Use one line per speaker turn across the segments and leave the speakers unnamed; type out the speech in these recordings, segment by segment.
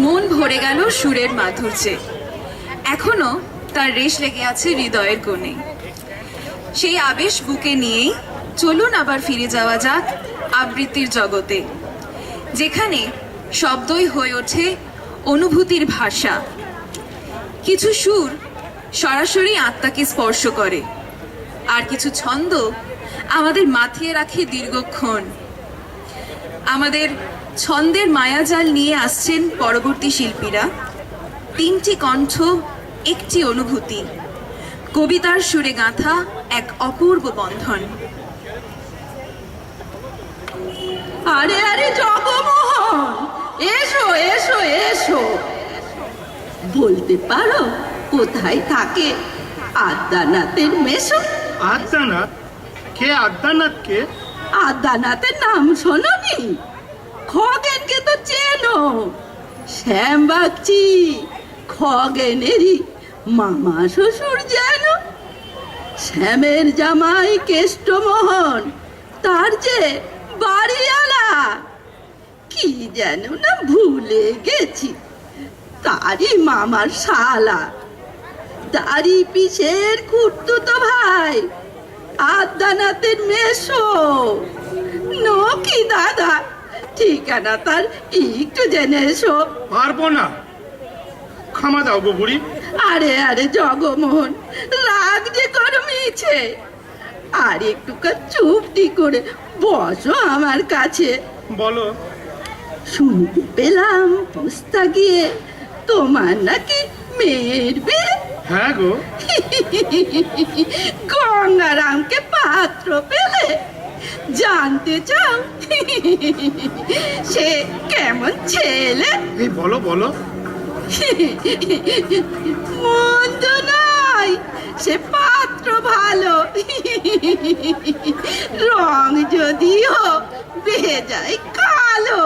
মন ভরে গেল সুরের মাধুর্যে, এখনো তার রেশ লেগে আছে হৃদয়ের কোণে। সেই আবেশ বুকে নিয়েই চলুন আবার ফিরে যাওয়া যাক আবৃত্তির জগতে, যেখানে শব্দই হয়ে ওঠে অনুভূতির ভাষা। কিছু সুর সরাসরি আত্মাকে স্পর্শ করে, আর কিছু ছন্দ আমাদের মাথিয়ে রাখে দীর্ঘক্ষণ। আমাদের ছন্দের মায়াজাল নিয়ে আসছেন পরবর্তী শিল্পীরা। 3টি কণ্ঠ, একটি অনুভূতি, কবিতার সুরে গাঁথা এক অপূর্ব বন্ধন।
আরে আরে জগমোহন, এসো এসো এসো। বলতে পারো কোথায় থাকে আদ্যানাথের মেশো?
আদ্যানাথ? কে আদ্যানাথ কে?
আদ্যানাথের নাম শোনোনি? খগেনকে তো চেনো, শ্যামবাগচি খগেনেরই মামা শ্বশুর যেন। শ্যামের জামাই কেষ্টমোহন, তার যে বাড়িওয়ালা, কি যেন না ভুলে গেছি, তারই মামার শালা। দাড়ি পিসের খুড়তুতো ভাই আদ্যানাথের মেশো। নকি দাদা, ঠিকানা তার একটু জেনে এসো।
পারবো না, ক্ষমা দাও গো বুড়ি।
আরে আরে জগমোহন, রাগ যে করো মিছে। আর একটুকা চুপটি করে বসো আমার কাছে।
বলো।
শুনতে পেলাম পুস্তা গিয়ে তোমার নাকি মেয়ের বিয়ে।
হ্যাঁ গো।
গঙ্গারামকে পাত্র পেলে? জানতে চাও সে কেমন ছেলে?
এই বলো বলো।
মন্দ নয়, সে পাত্র ভালো। রং যদিও বেজায় কালো,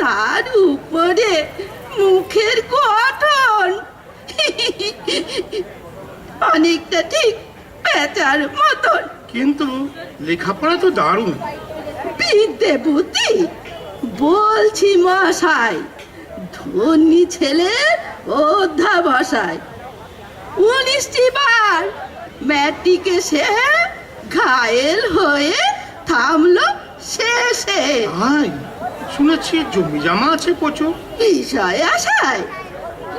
তার উপরে মুখের গঠন অনেকটা ঠিক পেঁচার মতন।
কিন্তু লেখাপড়া তো দারুণ।
বিদ্যে বুদ্ধি বলছি মশাই, ধনী ছেলের অধ্যাবসায়। 19টি বার ম্যাট্রিকে সে ঘায়েল হয়ে থামলো শেষে।
আই, শুনেছি জমি জমা আছে প্রচুর।
বিষয় আশায়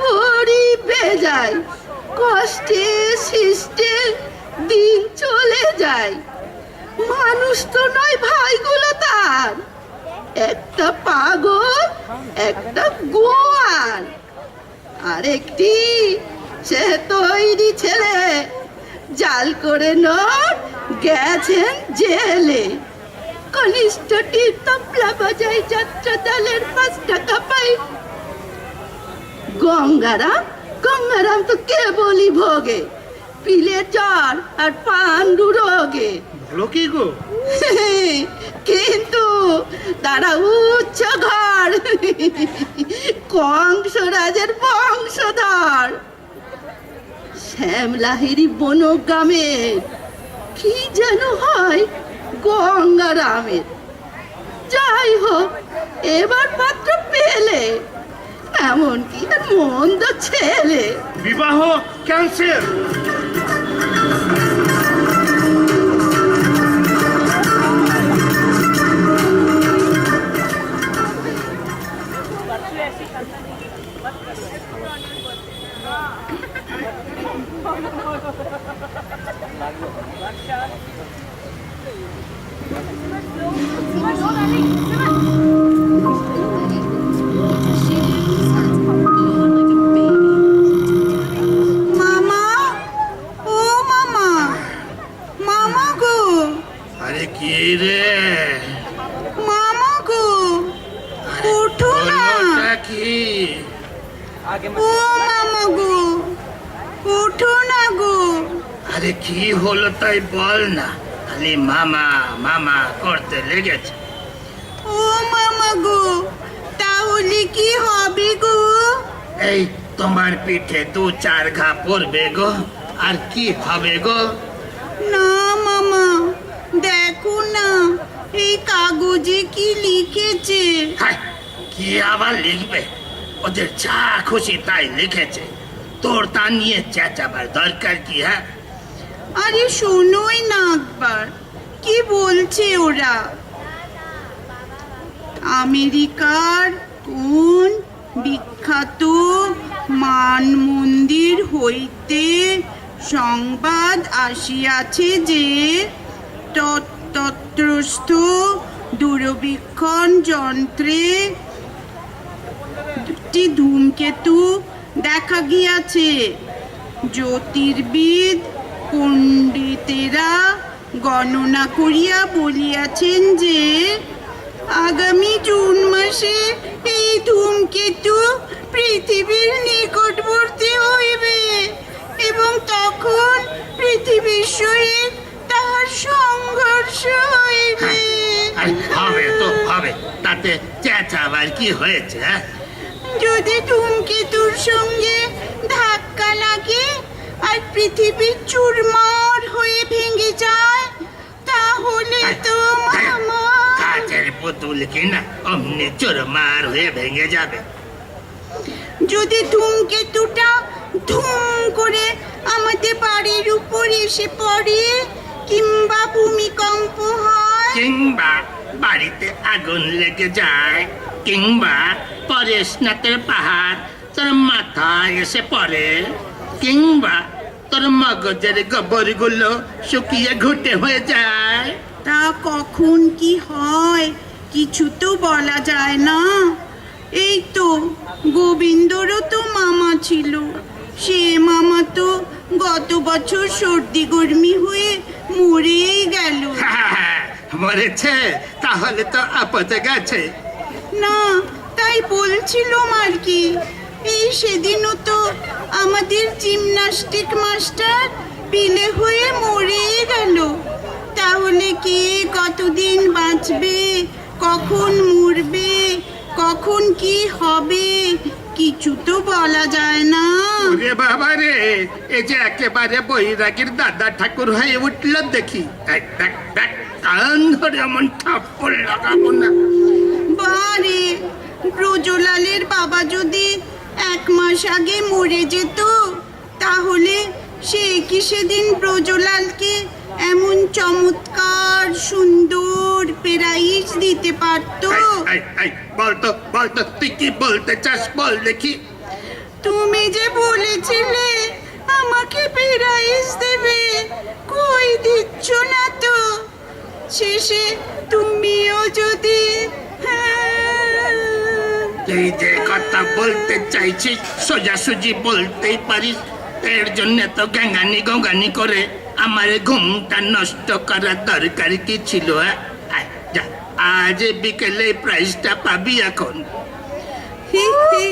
গরিব বেজায়, কষ্টে সৃষ্টে দিন চলে যায়। মানুষ তো নয় ভাইগুলো তার, একটা পাগল, একটা গোয়াল, আরেকটি সে তৈরি ছেলে। জাল করে নোট গেছেন জেলে। কনিষ্ঠটির তবলা বাজাই, যাত্রা দলের 5 টাকা পাই। গঙ্গারাম, গঙ্গারাম তো কেবলই ভোগে পিলে জ্বর আর পাণ্ডু রোগে।
বলো কি গো?
কিন্তু তারা উচ্চ ঘর, কংসরাজের বংশধর। শ্যামলাহিরি বনগ্রামের কি যেন হয় গঙ্গারামের। যাই হোক, এবার পাত্র পেলে, এমনকি আর মন্দ ছেলে।
বিবাহ ক্যান্সেল।
মামা, ও মামা, মামা গো,
আরে কি রে?
মামা গো, ওঠো না।
বলোটা কি?
ও মামা গো, ওঠো না গো।
আরে কি হলো তাই বল না, খালি মামা মামা করতে লেগেছে।
ও মামা গো, তাহলে কি হবে গো?
এই তোমার পিঠে 2-4 ঘা পড়বে গো, আর কি হবে গো?
না মামা, দেখো না এই কাগজে কি লিখেছে।
হায়, কি আবার লিখবে? ওদের যা খুশি তাই লিখেছে, তোর তা নিয়ে চেঁচাবার দরকার কি? হ্যাঁ,
আরে শোনোই না একবার কি বলছে ওরা। আমেরিকার কোন বিখ্যাত মান মন্দির হইতে সংবাদ আসিয়াছে যে তত্রস্থ দূরবীক্ষণ যন্ত্রে দুটি ধূমকেতু দেখা গিয়াছে। জ্যোতির্বিদ পণ্ডিতেরা গণনা করিয়া বলিয়াছেন যে আগামী জুন মাসে এই ধূমকেতু পৃথিবীর নিকটবর্তী হইবে এবং তখন পৃথিবীর সহিত তাহার সংঘর্ষ হইবে।
আরে হবে তো হবে, তাতে চেঁচাবার কি হয়েছে? হ্যাঁ,
যদি ধূমকেতুর সঙ্গে ধাক্কা লাগে আর পৃথিবী চুরমার হয়ে ভেঙে যায় তাহলে তো মামা।
কাচের পুতুল কিনা অমনি চোরমার হয়ে ভেঙে যাবে।
যদি ধূমকেতুটা ধুম করে আমাদের বাড়ির উপর এসে পড়ে কিংবা ভূমিকম্প হয়,
কিংবা বাড়িতে আগুন লেগে যায়, কিংবা পরেশনাথের পাহাড় তোর মাথায় এসে পড়ে, কিংবা তোর মগজের গোবরগুলো শুকিয়ে ঘুটে হয়ে যায়,
তা কখন কি হয় কিছু তো বলা যায় না। এই তো গোবিন্দরও তো মামা ছিল, সে মামা তো গত বছর সর্দি গরমি হয়ে মরেই গেল।
মরেছে? তাহলে তো আপদে গেছে।
না, তাই বলছিলাম আর কি। এই সেদিনও তো আমাদের জিমন্যাস্টিক মাস্টার পিলে হয়ে মরেই গেল। তাহলে কে কতদিন বাঁচবে, কখন মরবে, কখন কি হবে কিছু তো বলা যায় না।
ওরে বাবা রে, এই যে একেবারে বৈরাগীর দাদা ঠাকুর হয়ে উঠল দেখি। দেখ দেখ দেখ, কান ধরে এমন থাপ্পড় লাগাবো না।
বারে, ব্রজলালের বাবা যদি 1 মাস আগে মরে যেত তাহলে সে কি সেদিন ব্রজলালকে এমন চমৎকার সুন্দর প্রাইজ দিতে পারতো?
বলতো বলতো, তুই কি বলতে চাস বল দেখি।
তুমি যে বলেছিলে আমাকে প্রাইজ দেবে, কই দিচ্ছ না তো। শেষে তুমিও যদি
তুই যে কথা বলতে চাইছিস সোজাসুজি বলতেই পারিস, এর জন্য তো গাঙ্গানি গঙ্গানি করে আমার ঘুমটা নষ্ট করার দরকার কি ছিল? আয়, যা, আজ বিকেলে প্রাইজটা পাবি এখন।
হি হি